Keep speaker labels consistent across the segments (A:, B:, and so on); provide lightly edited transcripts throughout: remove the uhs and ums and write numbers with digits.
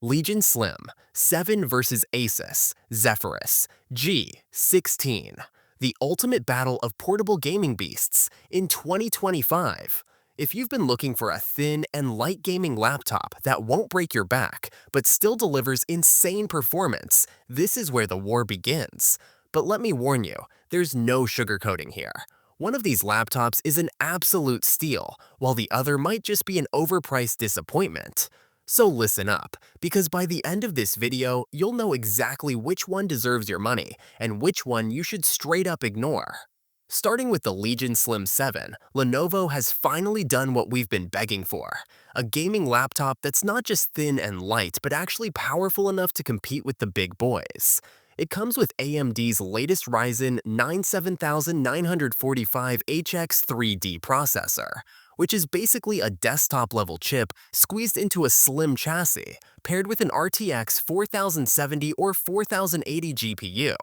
A: Legion Slim 7 versus ASUS Zephyrus G16, the ultimate battle of portable gaming beasts in 2025. If you've been looking for a thin and light gaming laptop that won't break your back but still delivers insane performance, this is where the war begins. But let me warn you, there's no sugarcoating here. One of these laptops is an absolute steal, while the other might just be an overpriced disappointment. So listen up, because by the end of this video, you'll know exactly which one deserves your money and which one you should straight up ignore. Starting with the Legion Slim 7, Lenovo has finally done what we've been begging for. A gaming laptop that's not just thin and light, but actually powerful enough to compete with the big boys. It comes with AMD's latest Ryzen 9 7945HX 3D processor, which is basically a desktop-level chip squeezed into a slim chassis, paired with an RTX 4070 or 4080 GPU.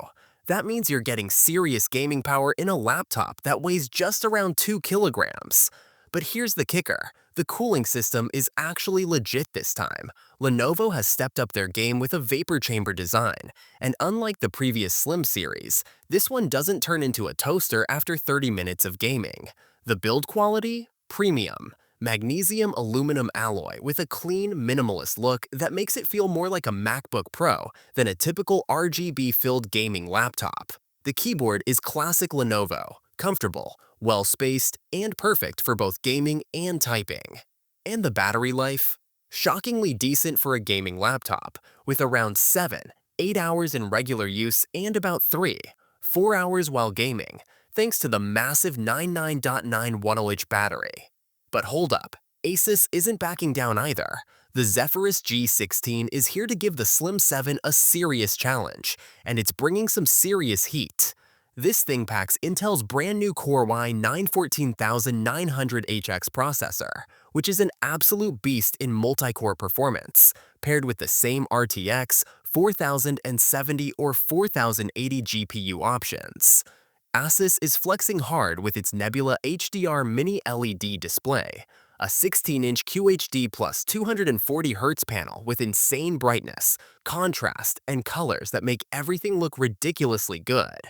A: That means you're getting serious gaming power in a laptop that weighs just around 2 kilograms. But here's the kicker. The cooling system is actually legit this time. Lenovo has stepped up their game with a vapor chamber design, and unlike the previous Slim series, this one doesn't turn into a toaster after 30 minutes of gaming. The build quality? Premium. Magnesium aluminum alloy with a clean, minimalist look that makes it feel more like a MacBook Pro than a typical RGB-filled gaming laptop. The keyboard is classic Lenovo, comfortable, well-spaced, and perfect for both gaming and typing. And the battery life? Shockingly decent for a gaming laptop, with around 8 hours in regular use and about 4 hours while gaming, thanks to the massive 99.9 1000 battery. But hold up, ASUS isn't backing down either. The Zephyrus G16 is here to give the Slim 7 a serious challenge, and it's bringing some serious heat. This thing packs Intel's brand new Core i9-14900HX processor, which is an absolute beast in multi-core performance, paired with the same RTX 4070 or 4080 GPU options. ASUS is flexing hard with its Nebula HDR Mini LED display, a 16-inch QHD plus 240Hz panel with insane brightness, contrast, and colors that make everything look ridiculously good.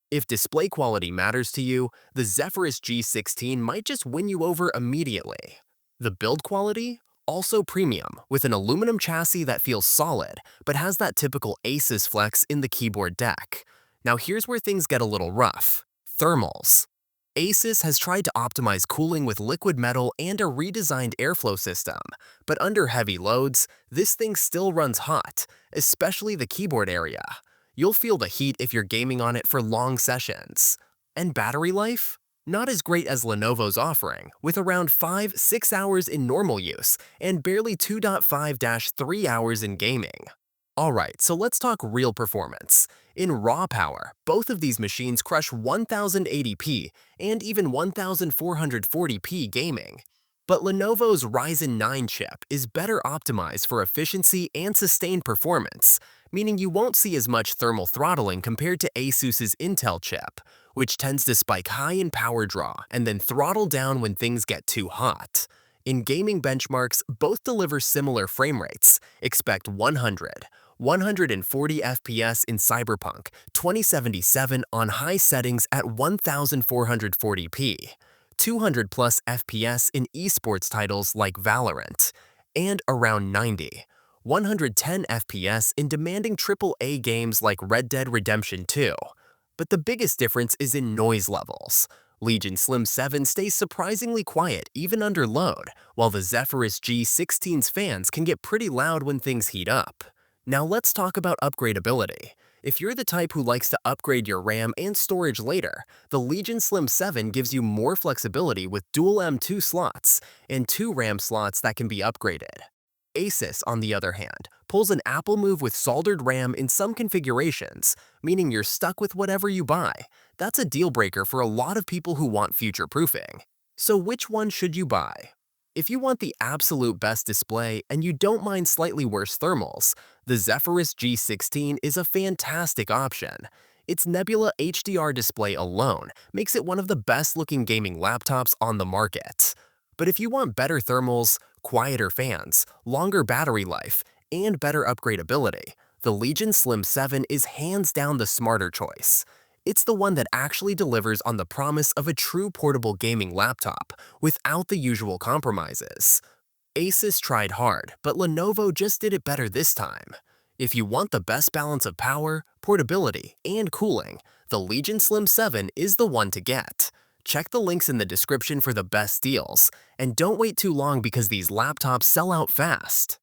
A: If display quality matters to you, the Zephyrus G16 might just win you over immediately. The build quality? Also premium, with an aluminum chassis that feels solid, but has that typical ASUS flex in the keyboard deck. Now here's where things get a little rough. Thermals. ASUS has tried to optimize cooling with liquid metal and a redesigned airflow system, but under heavy loads, this thing still runs hot, especially the keyboard area. You'll feel the heat if you're gaming on it for long sessions. And battery life? Not as great as Lenovo's offering, with around 5-6 hours in normal use and barely 2.5-3 hours in gaming. Alright, so let's talk real performance. In raw power, both of these machines crush 1080p and even 1440p gaming. But Lenovo's Ryzen 9 chip is better optimized for efficiency and sustained performance, meaning you won't see as much thermal throttling compared to ASUS's Intel chip, which tends to spike high in power draw and then throttle down when things get too hot. In gaming benchmarks, both deliver similar frame rates. Expect 140 FPS in Cyberpunk 2077 on high settings at 1440p, 200 plus FPS in esports titles like Valorant, and around 110 FPS in demanding AAA games like Red Dead Redemption 2. But the biggest difference is in noise levels. Legion Slim 7 stays surprisingly quiet even under load, while the Zephyrus G16's fans can get pretty loud when things heat up. Now let's talk about upgradability. If you're the type who likes to upgrade your RAM and storage later, the Legion Slim 7 gives you more flexibility with dual M2 slots and 2 RAM slots that can be upgraded. ASUS, on the other hand, pulls an Apple move with soldered RAM in some configurations, meaning you're stuck with whatever you buy. That's a deal breaker for a lot of people who want future-proofing. So which one should you buy? If you want the absolute best display and you don't mind slightly worse thermals, the Zephyrus G16 is a fantastic option. Its Nebula HDR display alone makes it one of the best-looking gaming laptops on the market. But if you want better thermals, quieter fans, longer battery life, and better upgradability, the Legion Slim 7 is hands down the smarter choice. It's the one that actually delivers on the promise of a true portable gaming laptop without the usual compromises. ASUS tried hard, but Lenovo just did it better this time. If you want the best balance of power, portability, and cooling, the Legion Slim 7 is the one to get. Check the links in the description for the best deals, and don't wait too long because these laptops sell out fast.